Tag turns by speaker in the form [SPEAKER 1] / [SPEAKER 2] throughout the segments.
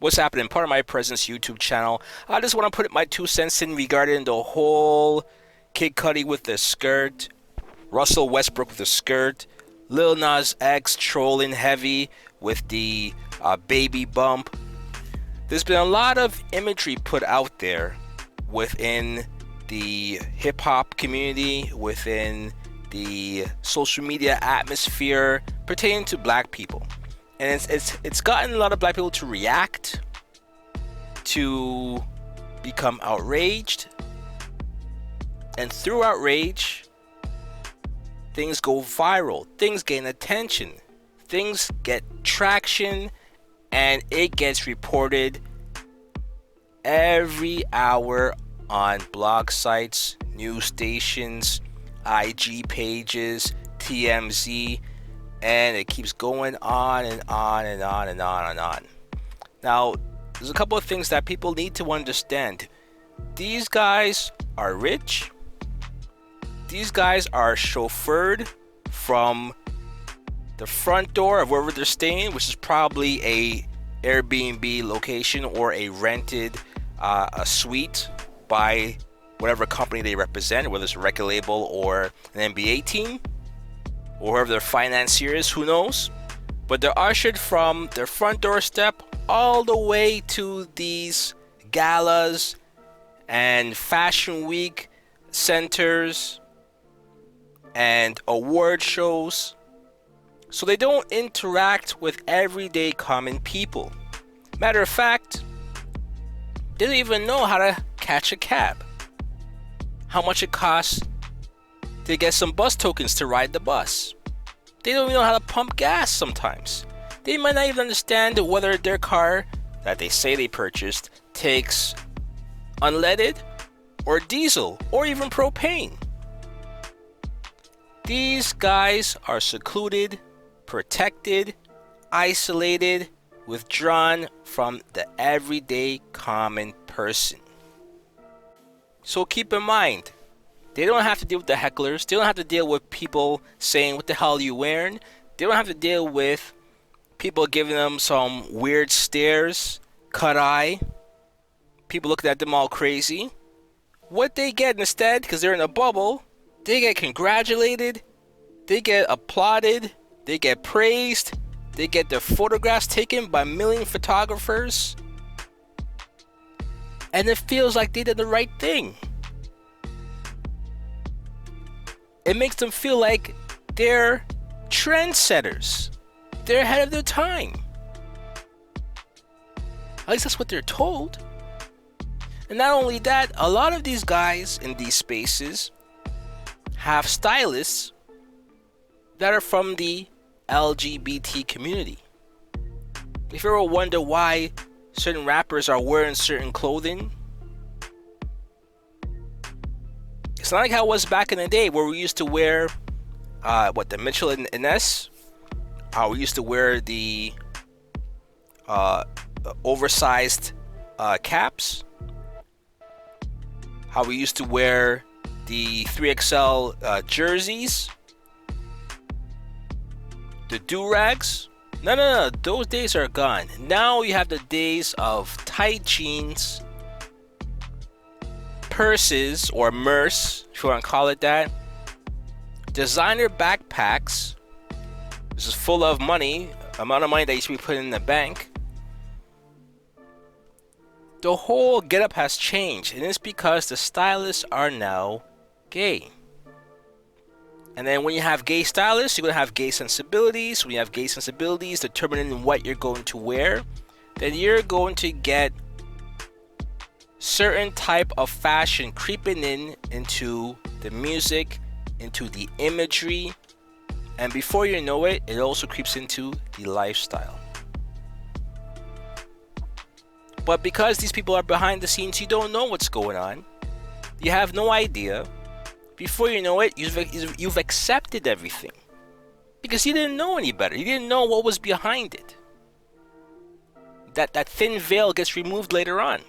[SPEAKER 1] What's happening? Part of my presence YouTube channel. I just want to put my 2 cents in regarding the whole Kid Cudi with the skirt, Russell Westbrook with the skirt, Lil Nas X trolling heavy with the baby bump. There's been a lot of imagery put out there within the hip hop community, within the social media atmosphere pertaining to black people. And it's gotten a lot of black people to react, to become outraged, and through outrage, things go viral, things gain attention, things get traction, and it gets reported every hour on blog sites, news stations, IG pages, TMZ, and it keeps going on and on and on and on and on. Now, there's a couple of things that people need to understand. These guys are rich. These guys are chauffeured from the front door of wherever they're staying, which is probably a Airbnb location or a rented a suite by whatever company they represent, whether it's a record label or an NBA team, or whoever their financier is, who knows. But they're ushered from their front doorstep all the way to these galas and fashion week centers and award shows, so they don't interact with everyday common people. Matter of fact, they don't even know how to catch a cab, how much it costs to get some bus tokens to ride the bus. They don't even know how to pump gas sometimes. They might not even understand whether their car that they say they purchased takes unleaded or diesel or even propane. These guys are secluded, protected, isolated, withdrawn from the everyday common person. So keep in mind, they don't have to deal with the hecklers. They don't have to deal with people saying, "What the hell are you wearing?" They don't have to deal with people giving them some weird stares, cut eye, people looking at them all crazy. What they get instead, because they're in a bubble, they get congratulated, they get applauded, they get praised, they get their photographs taken by a million photographers, and it feels like they did the right thing. It makes them feel like they're trendsetters. They're ahead of their time. At least that's what they're told. And not only that, a lot of these guys in these spaces have stylists that are from the LGBT community. If you ever wonder why certain rappers are wearing certain clothing, it's not like how it was back in the day where we used to wear the Mitchell and Ness. How we used to wear the oversized caps. How we used to wear the 3XL jerseys. The do-rags. No, those days are gone. Now you have the days of tight jeans, purses or merce, if you want to call it that, designer backpacks. This is full of money, amount of money that used to be put in the bank. The whole getup has changed, and it's because the stylists are now gay. And then when you have gay stylists, you're going to have gay sensibilities. When you have gay sensibilities determining what you're going to wear, then you're going to get certain type of fashion creeping into the music, into the imagery, and before you know it, it also creeps into the lifestyle. But because these people are behind the scenes, you don't know what's going on. You have no idea. Before you know it, you've accepted everything. Because you didn't know any better. You didn't know what was behind it. That thin veil gets removed later on.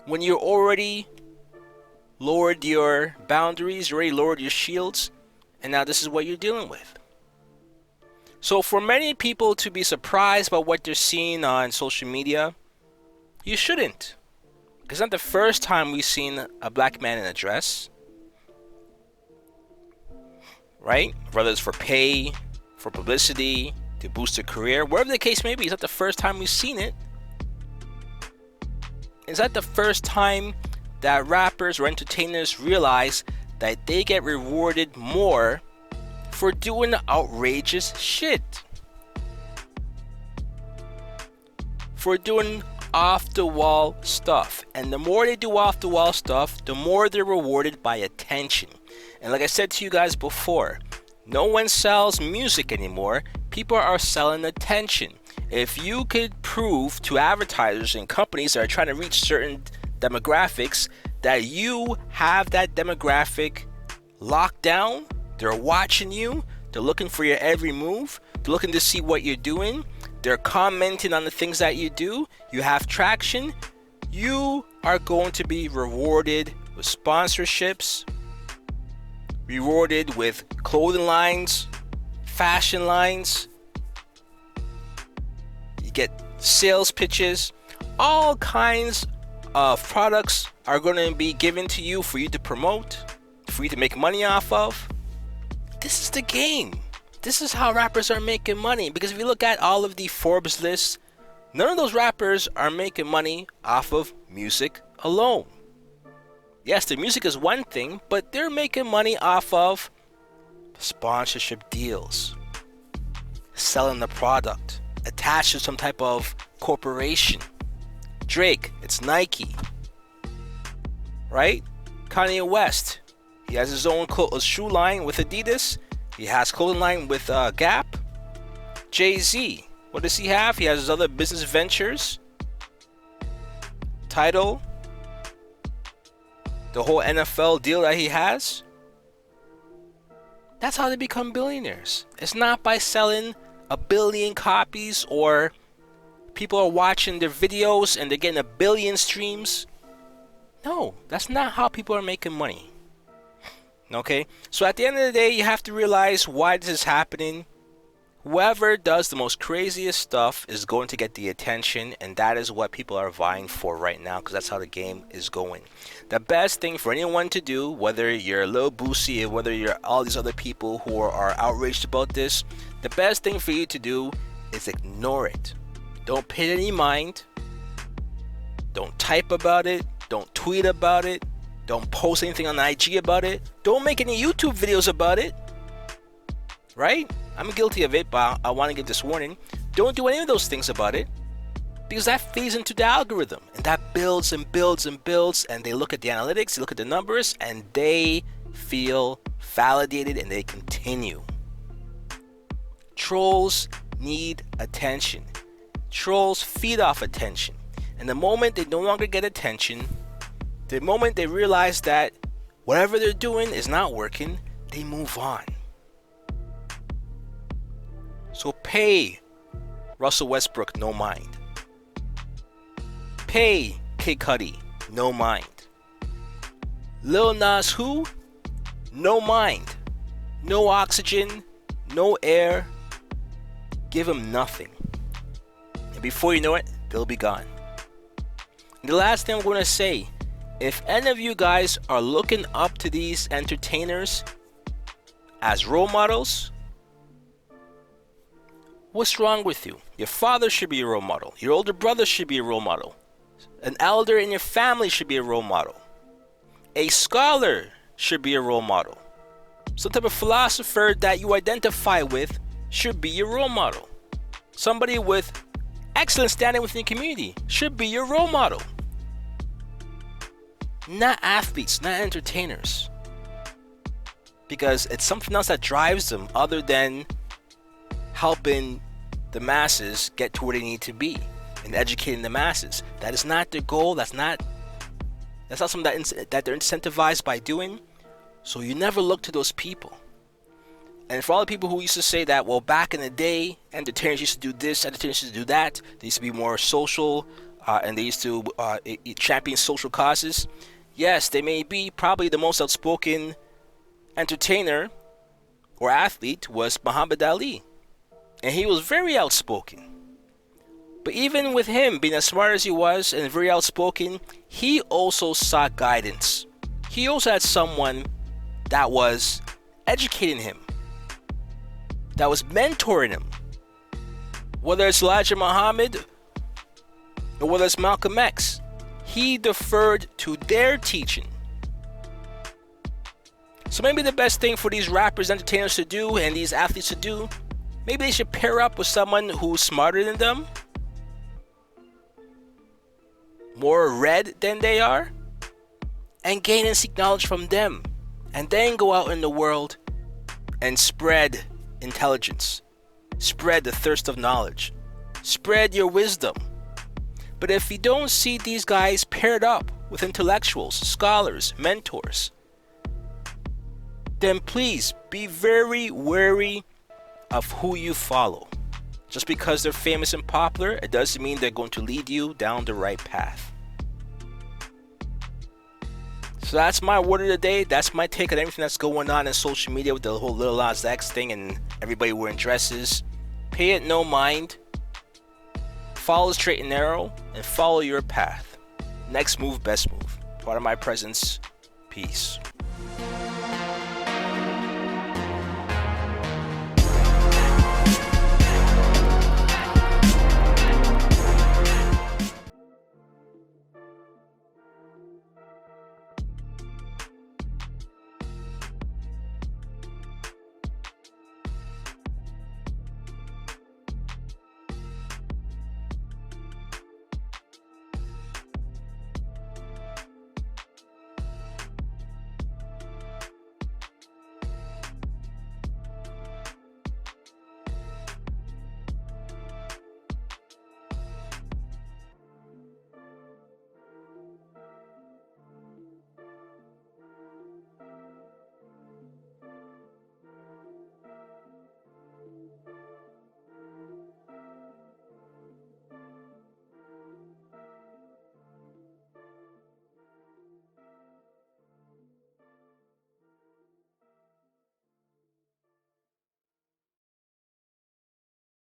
[SPEAKER 1] When you already lowered your boundaries, you already lowered your shields, and now this is what you're dealing with. So for many people to be surprised by what they're seeing on social media, You shouldn't. It's not the first time we've seen a black man in a dress. Right? Whether it's for pay, for publicity, to boost their career, whatever the case may be, it's not the first time we've seen it. It's not the first time that rappers or entertainers realize that they get rewarded more for doing outrageous shit. For doing off-the-wall stuff. And the more they do off-the-wall stuff, the more they're rewarded by attention. And like I said to you guys before, no one sells music anymore. People are selling attention. If you could prove to advertisers and companies that are trying to reach certain demographics that you have that demographic locked down, they're watching you, they're looking for your every move, they're looking to see what you're doing, they're commenting on the things that you do, you have traction, you are going to be rewarded with sponsorships, rewarded with clothing lines, fashion lines. You get sales pitches. All kinds of products are going to be given to you for you to promote, for you to make money off of. This is the game. This is how rappers are making money. Because if you look at all of the Forbes lists, none of those rappers are making money off of music alone. Yes, the music is one thing, but they're making money off of sponsorship deals, selling the product, attached to some type of corporation. Drake, it's Nike, right? Kanye West, he has his own shoe line with Adidas. He has clothing line with Gap. Jay-Z, what does he have? He has his other business ventures. Tidal, the whole NFL deal that he has. That's how they become billionaires. It's not by selling 1 billion copies or people are watching their videos and they're getting 1 billion streams. No, that's not how people are making money. Okay? So at the end of the day, you have to realize why this is happening. Whoever does the most craziest stuff is going to get the attention, and that is what people are vying for right now, because that's how the game is going. The best thing for anyone to do, whether you're Lil Boosie or whether you're all these other people who are outraged about this, the best thing for you to do is ignore it. Don't pay any mind. Don't type about it. Don't tweet about it. Don't post anything on IG about it. Don't make any YouTube videos about it. Right? I'm guilty of it, but I want to give this warning. Don't do any of those things about it, because that feeds into the algorithm, and that builds and builds and builds, and they look at the analytics, they look at the numbers, and they feel validated, and they continue. Trolls need attention. Trolls feed off attention. And the moment they no longer get attention, the moment they realize that whatever they're doing is not working, they move on. So pay Russell Westbrook no mind. Pay Kid Cudi no mind. Lil Nas who? No mind. No oxygen, no air. Give them nothing. And before you know it, they'll be gone. And the last thing I'm going to say, if any of you guys are looking up to these entertainers as role models, what's wrong with you? Your father should be a role model. Your older brother should be a role model. An elder in your family should be a role model. A scholar should be a role model. Some type of philosopher that you identify with should be your role model. Somebody with excellent standing within the community should be your role model. Not athletes, not entertainers. Because it's something else that drives them other than helping the masses get to where they need to be and educating the masses. That is not their goal. That's not something that they're incentivized by doing. So you never look to those people. And for all the people who used to say that, well, back in the day, entertainers used to do this, entertainers used to do that. They used to be more social, and they used to champion social causes. Yes, they may be probably the most outspoken entertainer or athlete was Muhammad Ali. And he was very outspoken. But even with him being as smart as he was and very outspoken, he also sought guidance. He also had someone that was educating him, that was mentoring him. Whether it's Elijah Muhammad or whether it's Malcolm X, he deferred to their teaching. So maybe the best thing for these rappers, entertainers to do, and these athletes to do, maybe they should pair up with someone who's smarter than them, more read than they are, and gain and seek knowledge from them, and then go out in the world and spread intelligence, spread the thirst of knowledge, spread your wisdom. But if you don't see these guys paired up with intellectuals, scholars, mentors, then please be very wary of who you follow. Just because they're famous and popular, it doesn't mean they're going to lead you down the right path. So that's my word of the day. That's my take on everything that's going on in social media with the whole Lil Nas X thing and everybody wearing dresses. Pay it no mind. Follow the straight and narrow and follow your path. Next move, best move. Pardon my presence. Peace.